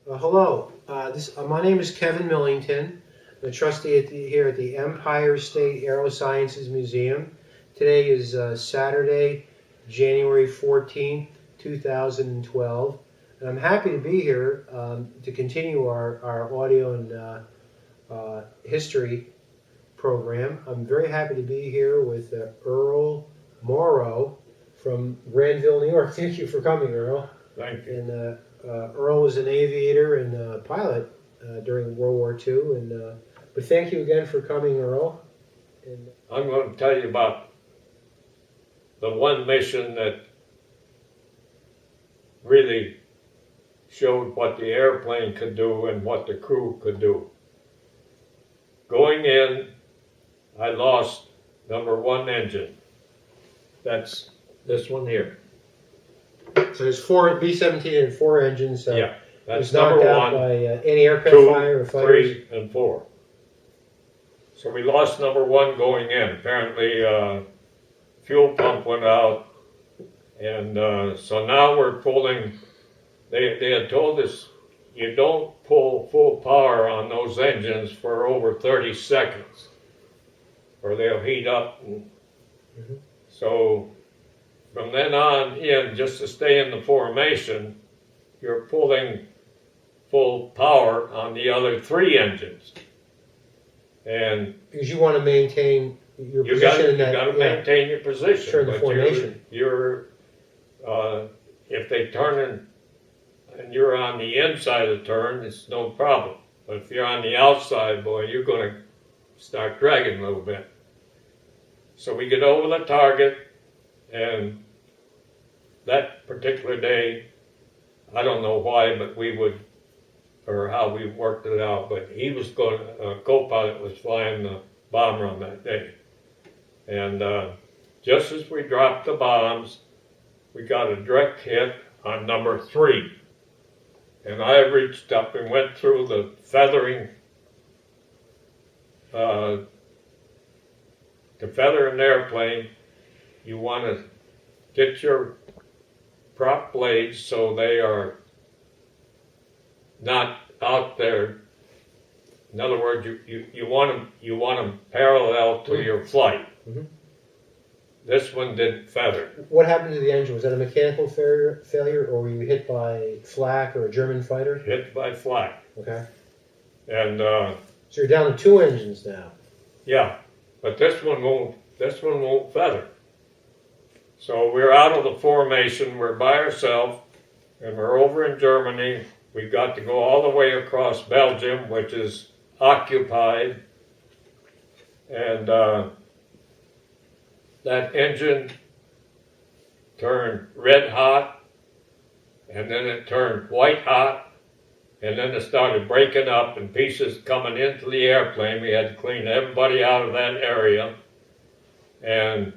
Hello. My name is Kevin Millington, the trustee here at the Empire State Aerosciences Museum. Today is Saturday, January 14th, 2012. And I'm happy to be here to continue our audio and history program. I'm very happy to be here with Earl Morrow from Granville, New York. Thank you for coming, Earl. Thank you. And Earl was an aviator and pilot during World War II. But thank you again for coming, Earl. And I'm going to tell you about the one mission that really showed what the airplane could do and what the crew could do. Going in, I lost number one engine. That's this one here. so there's four B-17 and four engines. Yeah, It that's was knocked number out one, by any aircraft 2, fire or fighters. 3, and 4. So we lost number one going in. Apparently, fuel pump went out, and so now we're pulling. They had told us you don't pull full power on those engines for over 30 seconds, or they'll heat up. So from then on in, just to stay in the formation, you're pulling full power on the other 3 engines. And Because you want to maintain your you position got to maintain your position. Sure, the but formation. You're if they turn and you're on the inside of the turn, it's no problem. But if you're on the outside, boy, you're going to start dragging a little bit. So we get over the target, and that particular day, I don't know why, but we would, or how we worked it out, but he was going, co-pilot was flying the bomber on that day. And just as we dropped the bombs, we got a direct hit on number 3. And I reached up and went through the feathering. To feather an airplane, you want to get your prop blades so they are not out there. In other words, you want them parallel to your flight. Mhm. This one didn't feather. What happened to the engine? Was that a mechanical failure, or were you hit by flak or a German fighter? Hit by flak. Okay. And So you're down to 2 engines now. yeah, but this one won't feather. So we're out of the formation. We're by ourselves, and we're over in Germany. We've got to go all the way across Belgium, which is occupied, and that engine turned red hot, and then it turned white hot, and then it started breaking up and pieces coming into the airplane. We had to clean everybody out of that area, and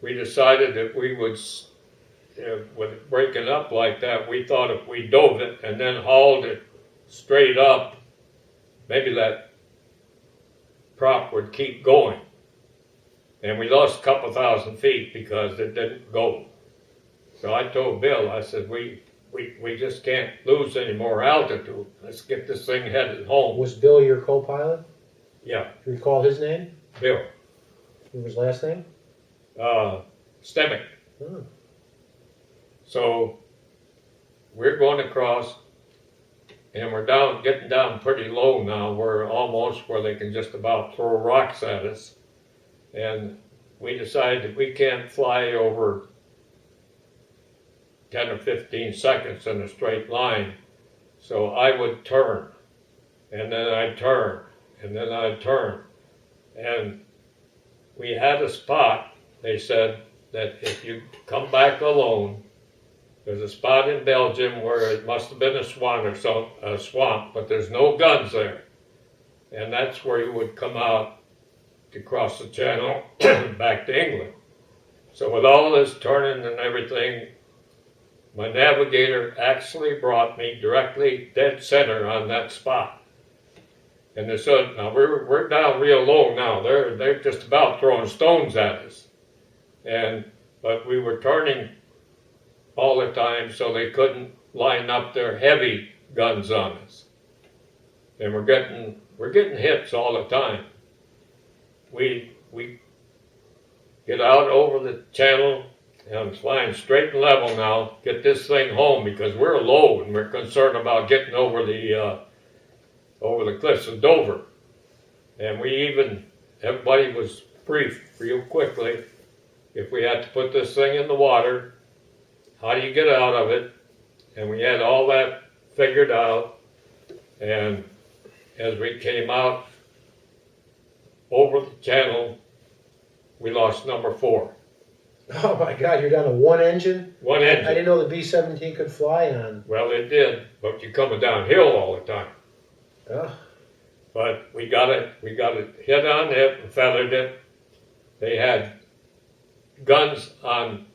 we decided that we would, with it breaking up like that, we thought if we dove it and then hauled it straight up, maybe that prop would keep going. And we lost a couple thousand feet because it didn't go. So I told Bill, I said, we just can't lose any more altitude. Let's get this thing headed home. Was Bill your co-pilot? Yeah, Do you recall his name? Bill. What was his last name? Stemick. Oh. So we're going across, and we're getting down pretty low now. We're almost where they can just about throw rocks at us. And we decided that we can't fly over 10 or 15 seconds in a straight line. So I would turn, and then I'd turn, and then I'd turn. And we had a spot, they said, that if you come back alone, there's a spot in Belgium where it must have been a swamp, but there's no guns there. And that's where you would come out to cross the channel back to England. So with all this turning and everything, my navigator actually brought me directly dead center on that spot. And they said, now we're down real low now. They're just about throwing stones at us. But we were turning all the time so they couldn't line up their heavy guns on us. And we're getting hits all the time. We get out over the channel, and I'm flying straight and level now, get this thing home, because we're low and we're concerned about getting over the cliffs of Dover. And everybody was briefed real quickly. If we had to put this thing in the water, how do you get out of it? And we had all that figured out. And as we came out over the channel, we lost number 4. Oh my God, you're down to one engine? One engine. I didn't know the B-17 could fly on. Well, it did, but you're coming downhill all the time. Oh. But we got it hit on it and feathered it. They had guns on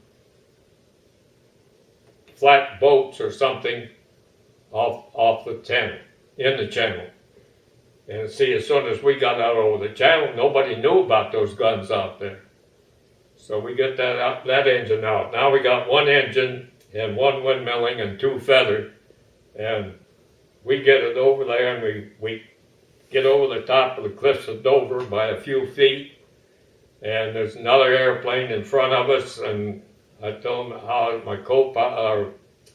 flat boats or something off the channel, in the channel. And see, as soon as we got out over the channel, nobody knew about those guns out there. So we get that engine out. Now we got one engine and one windmilling and 2 feathered. And we get it over there, and we get over the top of the cliffs of Dover by a few feet. And there's another airplane in front of us, and I told him how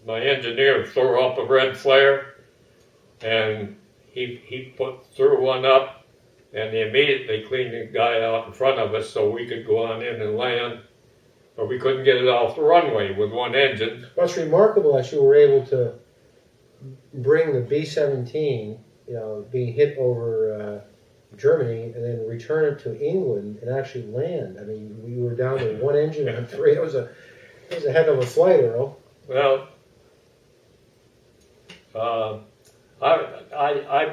my engineer threw up a red flare, and he threw one up, and they immediately cleaned the guy out in front of us so we could go on in and land, but we couldn't get it off the runway with one engine. Well, it's remarkable that you were able to bring the B-17, being hit over Germany, and then return it to England and actually land. I mean, we were down to one engine on 3. It was a heck of a flight, Earl. Well, I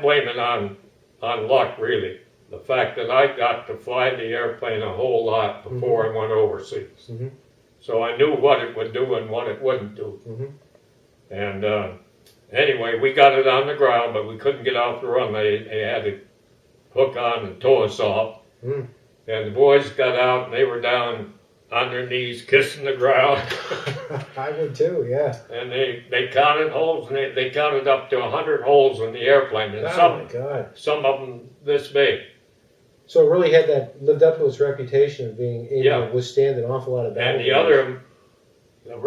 blame it on luck, really. The fact that I got to fly the airplane a whole lot before I went overseas. Mm-hmm. So I knew what it would do and what it wouldn't do. Mm-hmm. And anyway, we got it on the ground, but we couldn't get off the runway. They had to hook on and tow us off. Mm. And the boys got out, and they were down on their knees kissing the ground. I would too, yeah. And they counted holes, and they counted up to 100 holes in the airplane. And some of them this big. So it really lived up to its reputation of being able to withstand an awful lot of battles. And the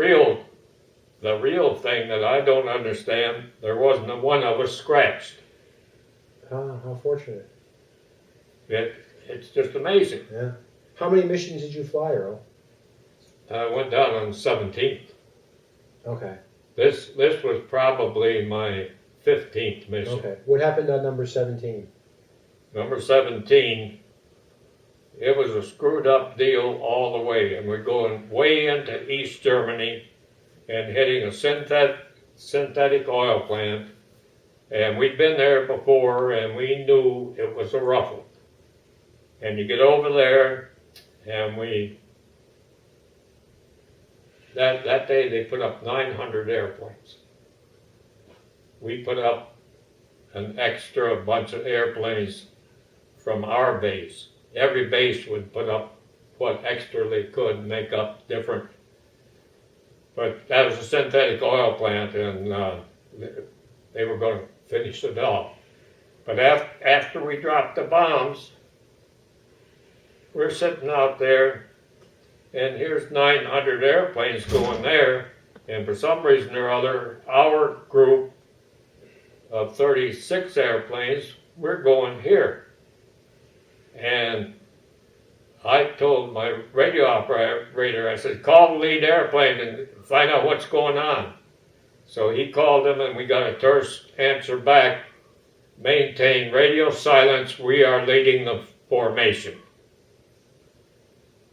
real thing that I don't understand, there wasn't one of us scratched. How fortunate. It's just amazing. Yeah. How many missions did you fly, Earl? I went down on the 17th. Okay. This was probably my 15th mission. Okay. What happened on number 17? Number 17, it was a screwed up deal all the way, and we're going way into East Germany and hitting a synthetic oil plant. And we'd been there before, and we knew it was a ruffle. And you get over there, and that day they put up 900 airplanes. We put up an extra bunch of airplanes from our base. Every base would put up what extra they could, make up different. But that was a synthetic oil plant, and they were going to finish it off. But after we dropped the bombs, we're sitting out there, and here's 900 airplanes going there, and for some reason or other, our group of 36 airplanes, we're going here. And I told my radio operator, I said, call the lead airplane and find out what's going on. So he called them, and we got a terse answer back, maintain radio silence, we are leading the formation.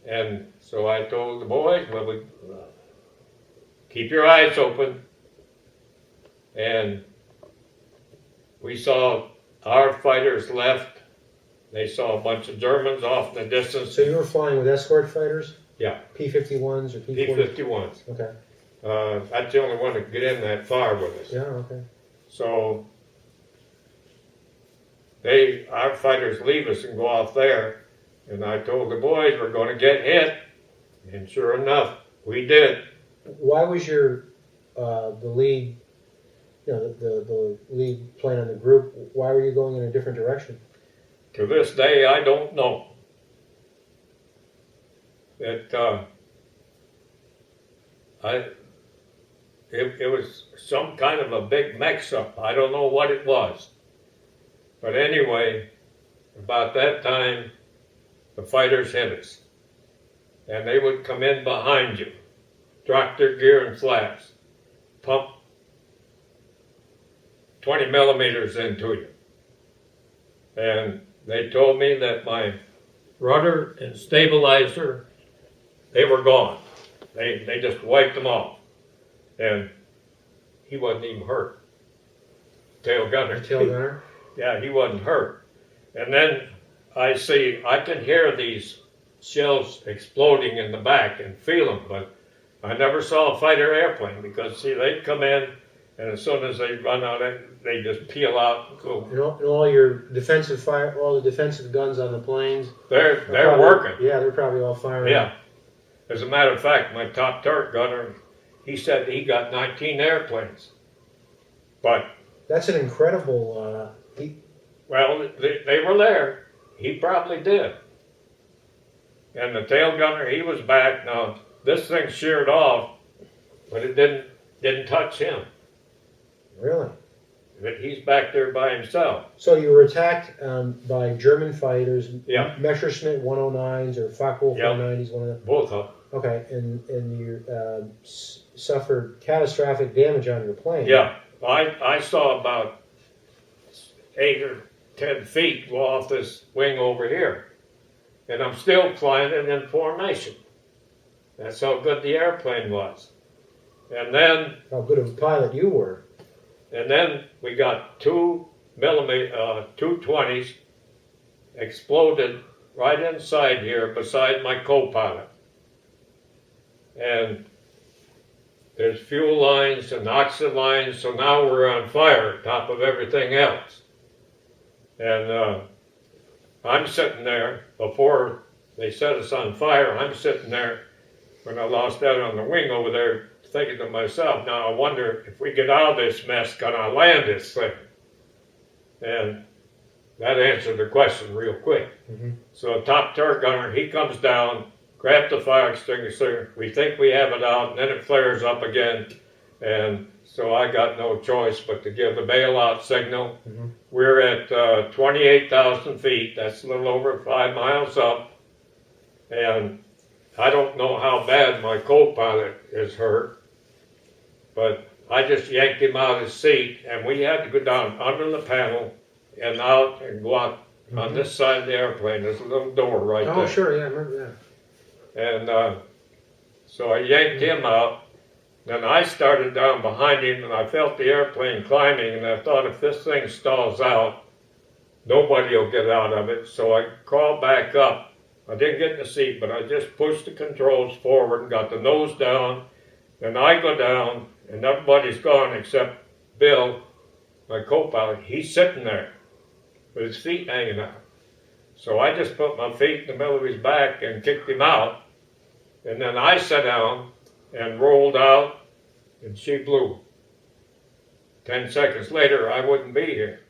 And so I told the boys, well, keep your eyes open. And we saw our fighters left. They saw a bunch of Germans off in the distance. So you were flying with escort fighters? Yeah. P-51s or P-40s? P-51s. Okay. That's the only one that could get in that far with us. Yeah, okay. So our fighters leave us and go off there. And I told the boys, we're going to get hit. And sure enough, we did. Why was the lead the lead plane on the group. Why were you going in a different direction? To this day, I don't know. It was some kind of a big mix-up. I don't know what it was. But anyway, about that time, the fighters hit us. And they would come in behind you, drop their gear in flaps, pump 20 millimeters into you. And they told me that my rudder and stabilizer, they were gone. They just wiped them off. And he wasn't even hurt. Tail gunner. The tail gunner? Yeah, he wasn't hurt. And then I can hear these shells exploding in the back and feel them, but I never saw a fighter airplane because, see, they'd come in, and as soon as they run out, they just peel out and go. And all your defensive fire, all the defensive guns on the planes. They're probably working. Yeah, they're probably all firing. Yeah. As a matter of fact, my top turret gunner, he said he got 19 airplanes. But that's an incredible. Well, they were there. He probably did. And the tail gunner, he was back. Now this thing sheared off, but it didn't touch him. Really? But he's back there by himself. So you were attacked by German fighters. Yeah. Messerschmitt 109s or Focke-Wulf 190s. One of them. Both of them. Okay, and you suffered catastrophic damage on your plane. Yeah, I saw about 8 or 10 feet go off this wing over here, and I'm still flying it in formation. That's how good the airplane was. And then how good of a pilot you were. And then we got 220s exploded right inside here beside my co-pilot. And there's fuel lines and oxygen lines, so now we're on fire, top of everything else. And I'm sitting there, before they set us on fire, I'm sitting there, when I lost that on the wing over there, thinking to myself, now I wonder if we get out of this mess, can I land this thing? And that answered the question real quick. Mm-hmm. So top turret gunner, he comes down, grabs the fire extinguisher, we think we have it out, and then it flares up again. And so I got no choice but to give the bailout signal. Mm-hmm. We're at 28,000 feet, that's a little over 5 miles up. And I don't know how bad my co-pilot is hurt, but I just yanked him out of his seat, and we had to go down under the panel and out and go out on this side of the airplane. There's a little door right there. Oh, sure, yeah, I remember that. And so I yanked him out. Then I started down behind him, and I felt the airplane climbing, and I thought if this thing stalls out, nobody will get out of it. So I crawled back up. I didn't get in the seat, but I just pushed the controls forward and got the nose down. Then I go down, and everybody's gone except Bill, my co-pilot. He's sitting there with his feet hanging out. So I just put my feet in the middle of his back and kicked him out. And then I sat down and rolled out, and she blew. 10 seconds later, I wouldn't be here.